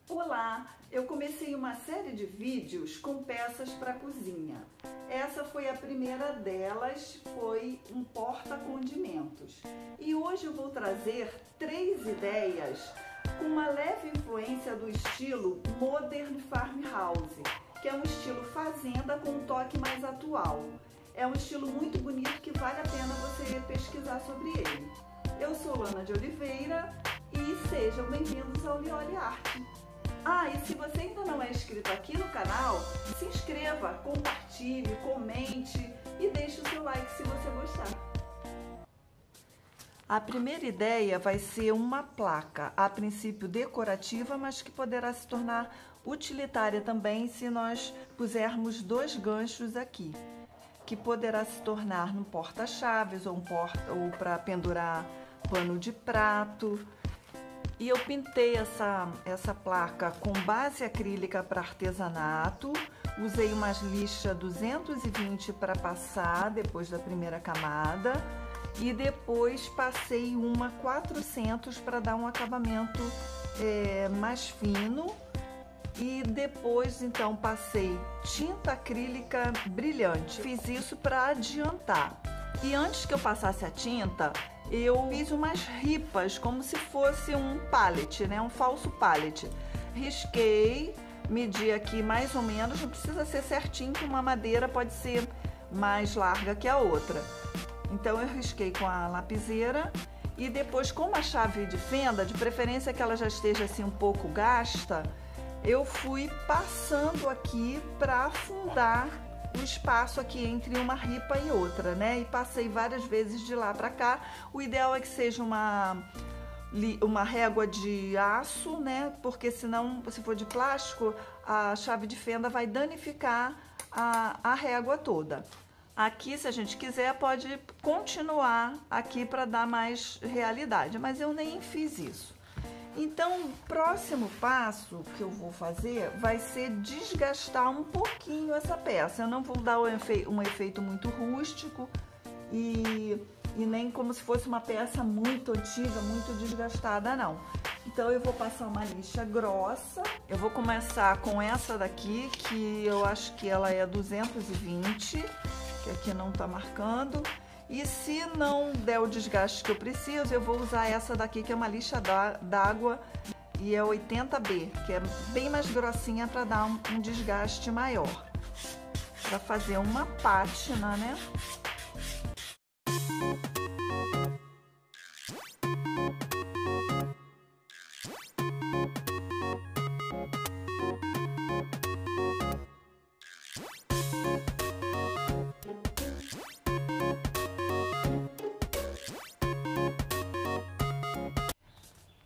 Olá! Eu comecei uma série de vídeos com peças para cozinha. Essa foi a primeira delas, foi um porta-condimentos. E hoje eu vou trazer 3 ideias com uma leve influência do estilo Modern Farmhouse, que é um estilo fazenda com um toque mais atual. É um estilo muito bonito que vale a pena você pesquisar sobre ele. Eu sou Lana de Oliveira e sejam bem-vindos ao Lioli Arte. E se você ainda não é inscrito aqui no canal, se inscreva, compartilhe, comente e deixe o seu like se você gostar. A primeira ideia vai ser uma placa, a princípio decorativa, mas que poderá se tornar utilitária também se nós pusermos 2 ganchos aqui, que poderá se tornar no porta-chaves ou para pendurar pano de prato. E eu pintei essa placa com base acrílica para artesanato, usei umas lixa 220 para passar depois da primeira camada e depois passei uma 400 para dar um acabamento mais fino e depois então passei tinta acrílica brilhante. Fiz isso para adiantar. E antes que eu passasse a tinta, eu fiz umas ripas, como se fosse um pallet, né? Um falso pallet. Risquei, medi aqui mais ou menos, não precisa ser certinho, que uma madeira pode ser mais larga que a outra. Então eu risquei com a lapiseira e depois com uma chave de fenda, de preferência que ela já esteja assim um pouco gasta, eu fui passando aqui para afundar o espaço aqui entre uma ripa e outra, né? E passei várias vezes de lá para cá. O ideal é que seja uma régua de aço, né? Porque senão, se for de plástico, a chave de fenda vai danificar a régua toda. Aqui, se a gente quiser, pode continuar aqui para dar mais realidade, mas eu nem fiz isso. Então, o próximo passo que eu vou fazer vai ser desgastar um pouquinho essa peça. Eu não vou dar um efeito muito rústico e nem como se fosse uma peça muito antiga, muito desgastada, não. Então, eu vou passar uma lixa grossa. Eu vou começar com essa daqui, que eu acho que ela é 220, que aqui não tá marcando. E se não der o desgaste que eu preciso, eu vou usar essa daqui, que é uma lixa d'água e é 80B, que é bem mais grossinha para dar um desgaste maior. Para fazer uma pátina, né?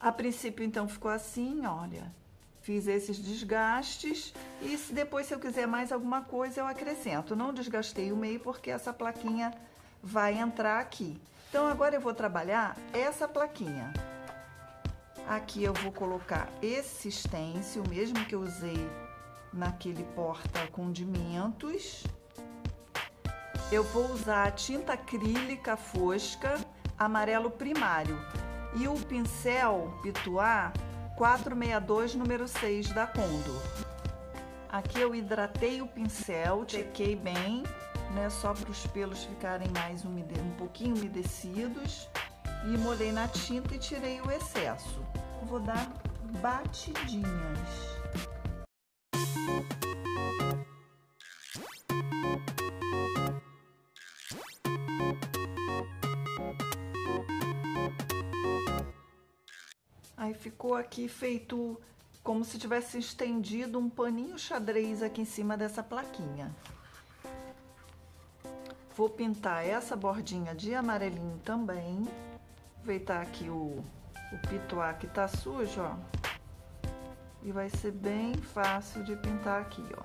A princípio, então, ficou assim, olha, fiz esses desgastes e depois, se eu quiser mais alguma coisa, eu acrescento. Não desgastei o meio porque essa plaquinha vai entrar aqui. Então, agora eu vou trabalhar essa plaquinha. Aqui eu vou colocar esse stencil, mesmo que eu usei naquele porta-condimentos. Eu vou usar a tinta acrílica fosca, amarelo primário. E o pincel Pituá 462, número 6 da Condor. Aqui eu hidratei o pincel, chequei bem, né? Só para os pelos ficarem mais um pouquinho umedecidos. E molhei na tinta e tirei o excesso. Vou dar batidinhas. Aí ficou aqui feito como se tivesse estendido um paninho xadrez aqui em cima dessa plaquinha. Vou pintar essa bordinha de amarelinho também. Aproveitar aqui o pituá que tá sujo, ó. E vai ser bem fácil de pintar aqui, ó.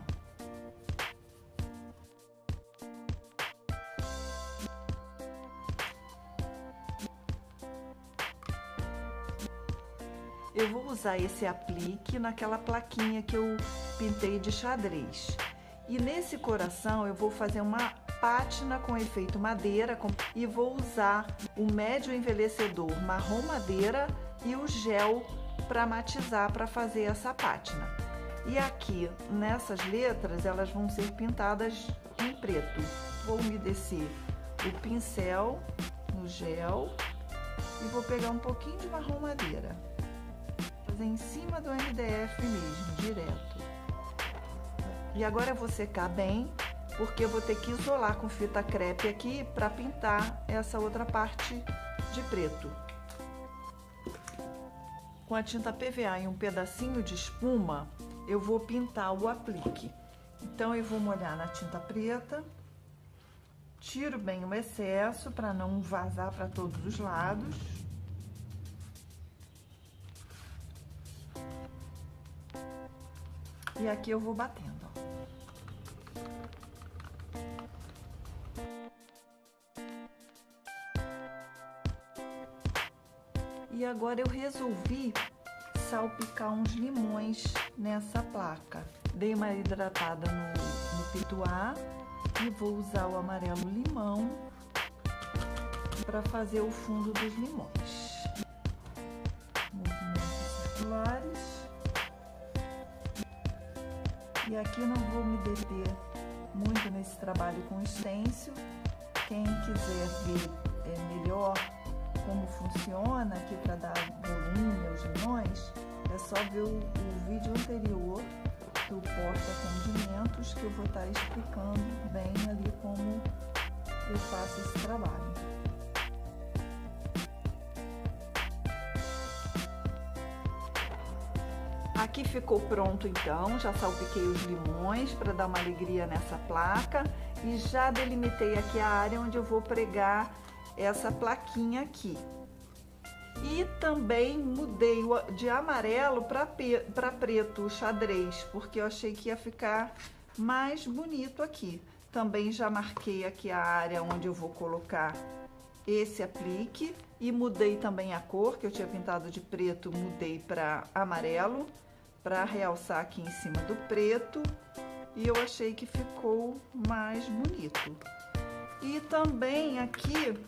Eu vou usar esse aplique naquela plaquinha que eu pintei de xadrez. E nesse coração eu vou fazer uma pátina com efeito madeira e vou usar o médio envelhecedor marrom madeira e o gel para matizar, para fazer essa pátina. E aqui, nessas letras, elas vão ser pintadas em preto. Vou umedecer o pincel no gel e vou pegar um pouquinho de marrom madeira. Fazer em cima do MDF mesmo, direto. E agora eu vou secar bem, porque eu vou ter que isolar com fita crepe aqui para pintar essa outra parte de preto. Com a tinta PVA e um pedacinho de espuma, eu vou pintar o aplique. Então eu vou molhar na tinta preta, tiro bem o excesso para não vazar para todos os lados. E aqui eu vou batendo, ó. E agora eu resolvi salpicar uns limões nessa placa. Dei uma hidratada no pituá e vou usar o amarelo limão para fazer o fundo dos limões. Movimentos circulares. E aqui não vou me deter muito nesse trabalho com stencil. Quem quiser ver melhor como funciona aqui para dar volume aos limões, é só ver o vídeo anterior do porta-condimentos, que eu vou estar explicando bem ali como eu faço esse trabalho. Aqui ficou pronto então, já salpiquei os limões para dar uma alegria nessa placa e já delimitei aqui a área onde eu vou pregar essa plaquinha aqui. E também mudei de amarelo para preto, xadrez, porque eu achei que ia ficar mais bonito aqui. Também já marquei aqui a área onde eu vou colocar esse aplique e mudei também a cor, que eu tinha pintado de preto, mudei para amarelo, para realçar aqui em cima do preto, e eu achei que ficou mais bonito. E também aqui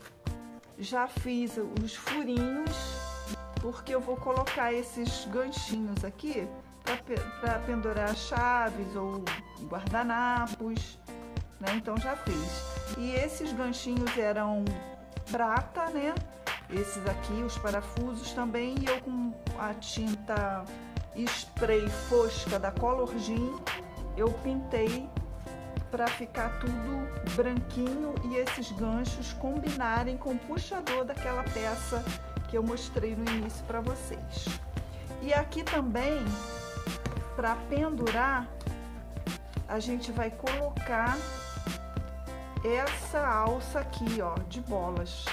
já fiz os furinhos, porque eu vou colocar esses ganchinhos aqui para pendurar chaves ou guardanapos, né? Então já fiz. E esses ganchinhos eram prata, né? Esses aqui, os parafusos também, e eu com a tinta spray fosca da Colorgin, eu pintei para ficar tudo branquinho e esses ganchos combinarem com o puxador daquela peça que eu mostrei no início para vocês. E aqui também, para pendurar, a gente vai colocar essa alça aqui, ó, de bolas,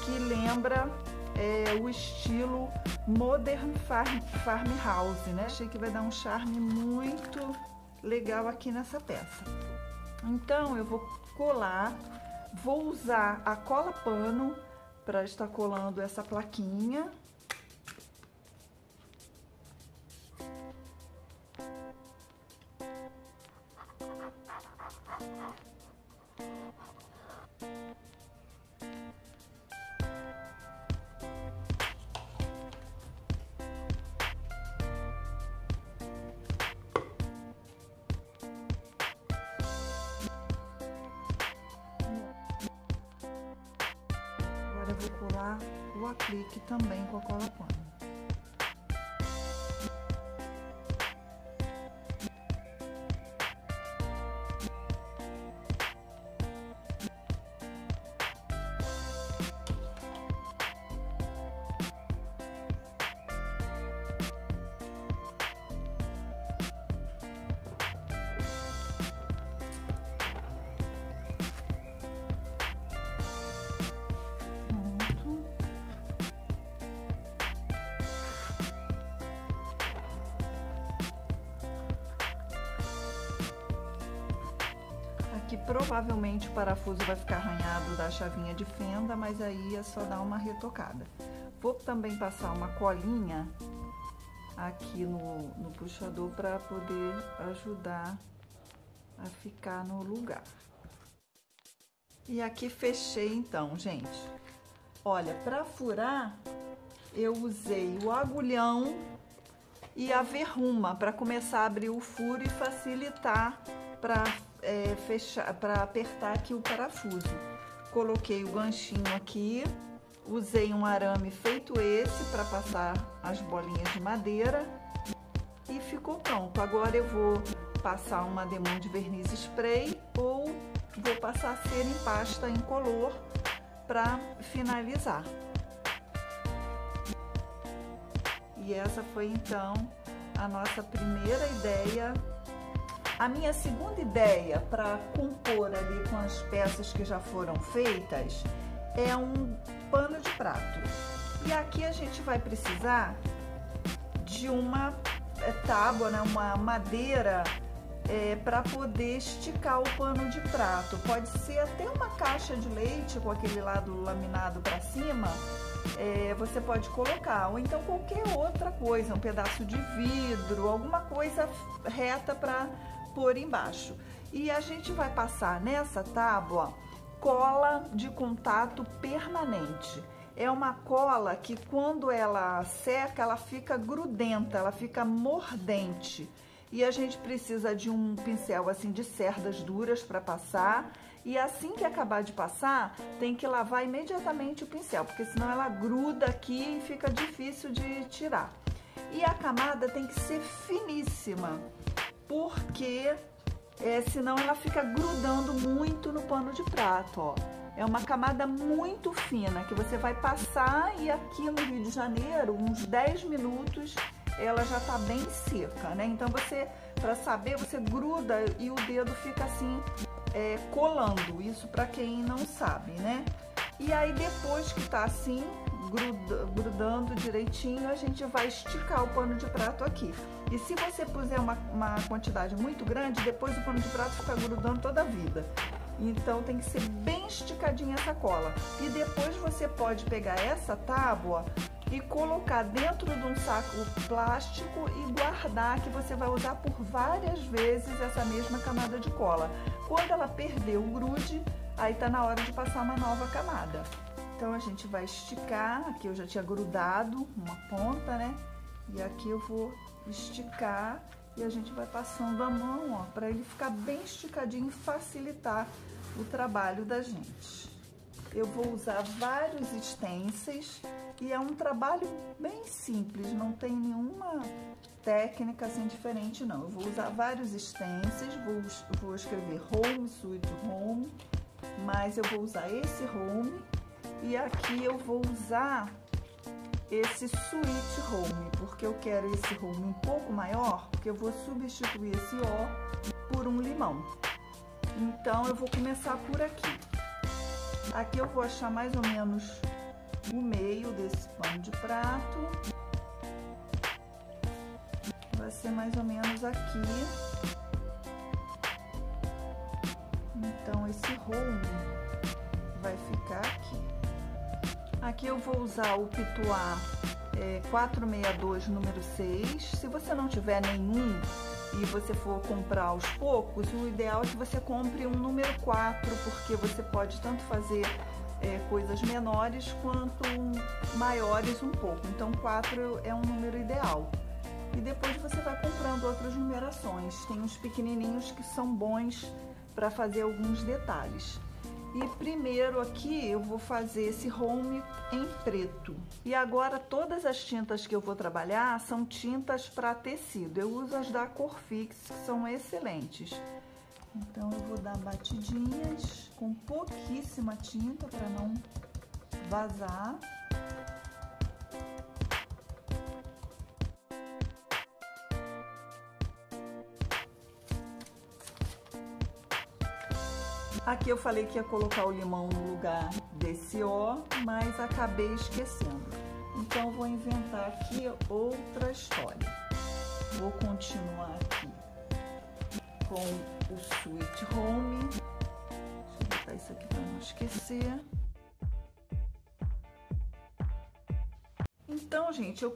que lembra o estilo Modern Farmhouse, né? Achei que vai dar um charme muito legal aqui nessa peça. Então eu vou colar, vou usar a cola pano para estar colando essa plaquinha. Eu vou colar o aplique também com a cola pano. Aqui provavelmente o parafuso vai ficar arranhado da chavinha de fenda, mas aí é só dar uma retocada. Vou também passar uma colinha aqui no puxador para poder ajudar a ficar no lugar. E aqui fechei então, gente. Olha, para furar, eu usei o agulhão e a verruma para começar a abrir o furo e facilitar para fechar, para apertar aqui o parafuso. Coloquei o ganchinho aqui, usei um arame feito esse para passar as bolinhas de madeira e ficou pronto. Agora eu vou passar uma demão de verniz spray ou vou passar cera em pasta incolor para finalizar. E essa foi então a nossa primeira ideia. A minha segunda ideia para compor ali com as peças que já foram feitas é um pano de prato. E aqui a gente vai precisar de uma tábua, né, uma madeira para poder esticar o pano de prato. Pode ser até uma caixa de leite com aquele lado laminado para cima, você pode colocar, ou então qualquer outra coisa, um pedaço de vidro, alguma coisa reta para pôr embaixo. E a gente vai passar nessa tábua cola de contato permanente. É uma cola que quando ela seca, ela fica grudenta, ela fica mordente. E a gente precisa de um pincel assim de cerdas duras para passar. E assim que acabar de passar, tem que lavar imediatamente o pincel, porque senão ela gruda aqui e fica difícil de tirar. E a camada tem que ser finíssima, porque senão ela fica grudando muito no pano de prato, ó. É uma camada muito fina que você vai passar e aqui no Rio de Janeiro, uns 10 minutos, ela já tá bem seca, né? Então você, para saber, você gruda e o dedo fica assim, colando. Isso para quem não sabe, né? E aí depois que tá assim, grudando direitinho, a gente vai esticar o pano de prato aqui. E se você puser uma quantidade muito grande, depois o pano de prato fica grudando toda a vida. Então tem que ser bem esticadinha essa cola. E depois você pode pegar essa tábua e colocar dentro de um saco plástico e guardar, que você vai usar por várias vezes essa mesma camada de cola. Quando ela perder o grude, aí tá na hora de passar uma nova camada. Então a gente vai esticar, aqui eu já tinha grudado uma ponta, né? E aqui eu vou esticar e a gente vai passando a mão, ó, para ele ficar bem esticadinho e facilitar o trabalho da gente. Eu vou usar vários stencils e é um trabalho bem simples, não tem nenhuma técnica assim diferente não. Eu vou usar vários stencils, vou escrever Home Sweet Home, mas eu vou usar esse Home e aqui eu vou usar esse Sweet Home, porque eu quero esse home um pouco maior, porque eu vou substituir esse O por um limão. Então eu vou começar por aqui. Aqui eu vou achar mais ou menos o meio desse pano de prato. Vai ser mais ou menos aqui. Então esse home vai ficar aqui. Aqui eu vou usar o Pituá 462 número 6. Se você não tiver nenhum e você for comprar aos poucos, o ideal é que você compre um número 4, porque você pode tanto fazer coisas menores quanto maiores um pouco. Então 4 é um número ideal. E depois você vai comprando outras numerações. Tem uns pequenininhos que são bons para fazer alguns detalhes. E primeiro aqui eu vou fazer esse home em preto. E agora todas as tintas que eu vou trabalhar são tintas para tecido. Eu uso as da Corfix, que são excelentes. Então eu vou dar batidinhas com pouquíssima tinta para não vazar. Aqui eu falei que ia colocar o limão no lugar desse O, mas acabei esquecendo. Então eu vou inventar aqui outra história. Vou continuar aqui com o Sweet Home. Deixa eu botar isso aqui para não esquecer. Então, gente, eu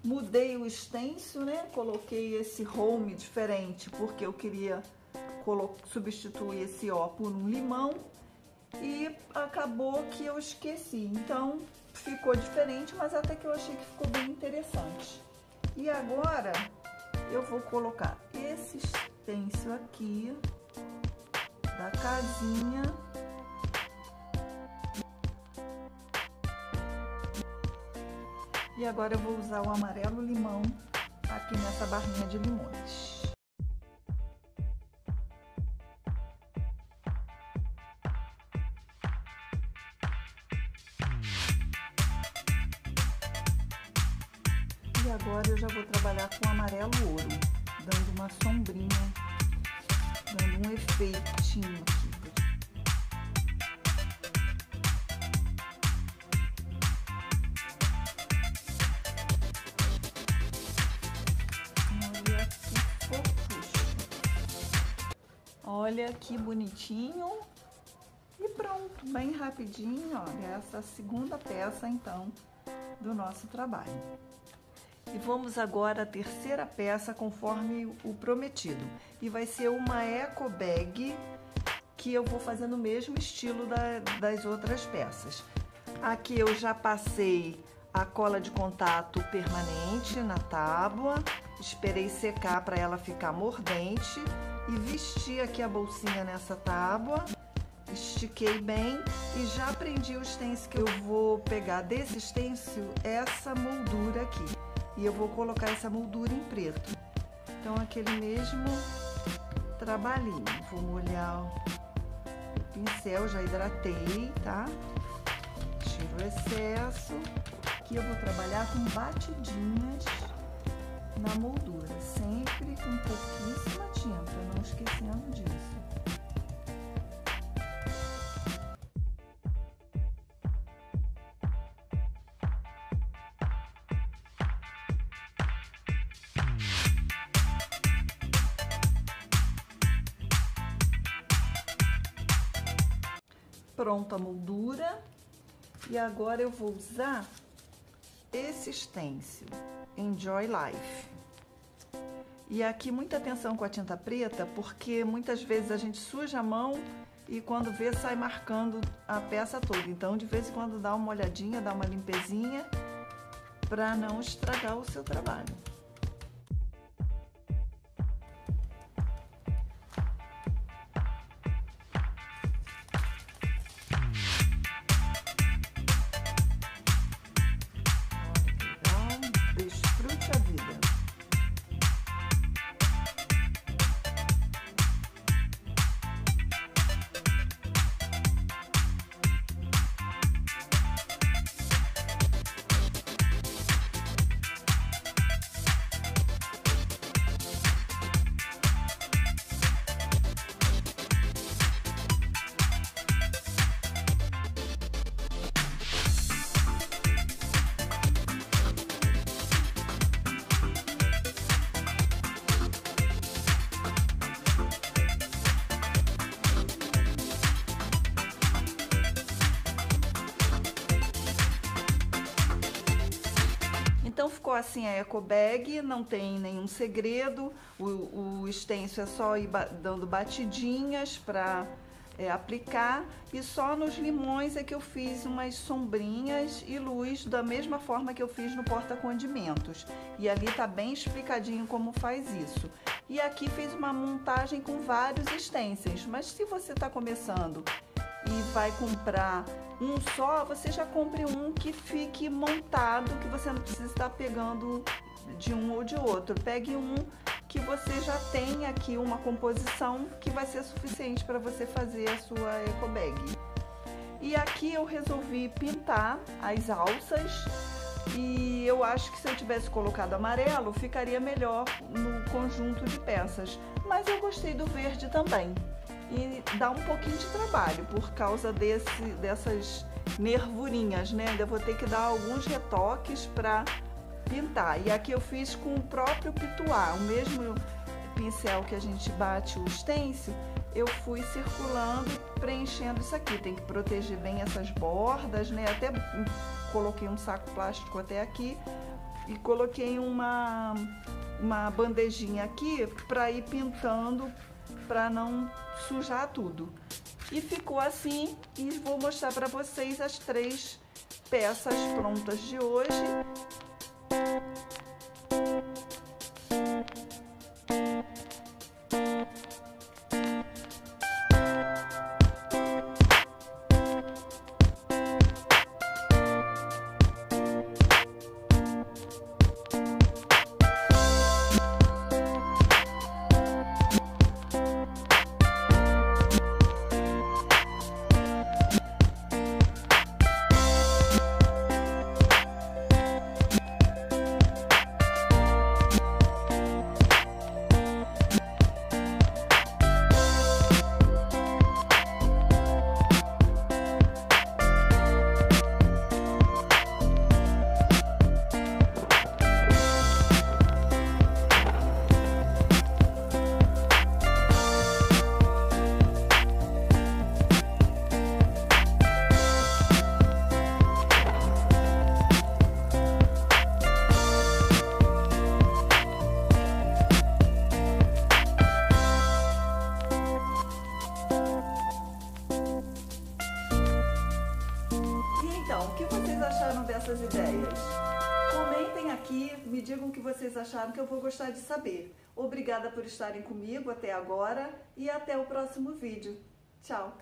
mudei o stencil, né? Coloquei esse home diferente porque eu queria substituir esse O por um limão e acabou que eu esqueci. Então ficou diferente, mas até que eu achei que ficou bem interessante. E agora eu vou colocar esse stencil aqui da casinha. E agora eu vou usar o amarelo limão aqui nessa barrinha de limões. E agora eu já vou trabalhar com amarelo ouro, dando uma sombrinha, dando um efeitinho aqui. Olha que bonitinho e pronto, bem rapidinho, olha, essa segunda peça então do nosso trabalho. E vamos agora à terceira peça conforme o prometido, e vai ser uma eco bag que eu vou fazer no mesmo estilo das outras peças. Aqui eu já passei a cola de contato permanente na tábua, esperei secar para ela ficar mordente. E vesti aqui a bolsinha nessa tábua, estiquei bem e já prendi o stencil, que eu vou pegar desse stencil essa moldura aqui. E eu vou colocar essa moldura em preto. Então, aquele mesmo trabalhinho. Vou molhar o pincel, já hidratei, tá? Tiro o excesso. Aqui eu vou trabalhar com batidinhas na moldura, sempre com pouquíssima tinta, não esquecendo disso. Pronta a moldura, e agora eu vou usar esse stencil, Enjoy Life. E aqui muita atenção com a tinta preta, porque muitas vezes a gente suja a mão e quando vê sai marcando a peça toda. Então de vez em quando dá uma olhadinha, dá uma limpezinha para não estragar o seu trabalho. Desfrute a vida. Então ficou assim a eco bag, não tem nenhum segredo, o stencil é só ir dando batidinhas para aplicar, e só nos limões é que eu fiz umas sombrinhas e luz da mesma forma que eu fiz no porta-condimentos, e ali tá bem explicadinho como faz isso. E aqui fiz uma montagem com vários stencils, mas se você está começando e vai comprar um só, você já compre um que fique montado, que você não precisa estar pegando de um ou de outro. Pegue um que você já tem aqui uma composição que vai ser suficiente para você fazer a sua eco bag. E aqui eu resolvi pintar as alças, e eu acho que se eu tivesse colocado amarelo ficaria melhor no conjunto de peças, mas eu gostei do verde também. E dá um pouquinho de trabalho por causa dessas nervurinhas, né? Ainda vou ter que dar alguns retoques para pintar. E aqui eu fiz com o próprio pituá, o mesmo pincel que a gente bate o stencil, eu fui circulando e preenchendo isso aqui. Tem que proteger bem essas bordas, né? Até coloquei um saco plástico até aqui e coloquei uma bandejinha aqui para ir pintando, para não sujar tudo. E ficou assim, e vou mostrar para vocês as três peças prontas de hoje. Então, o que vocês acharam dessas ideias? Comentem aqui, me digam o que vocês acharam, que eu vou gostar de saber. Obrigada por estarem comigo até agora e até o próximo vídeo. Tchau!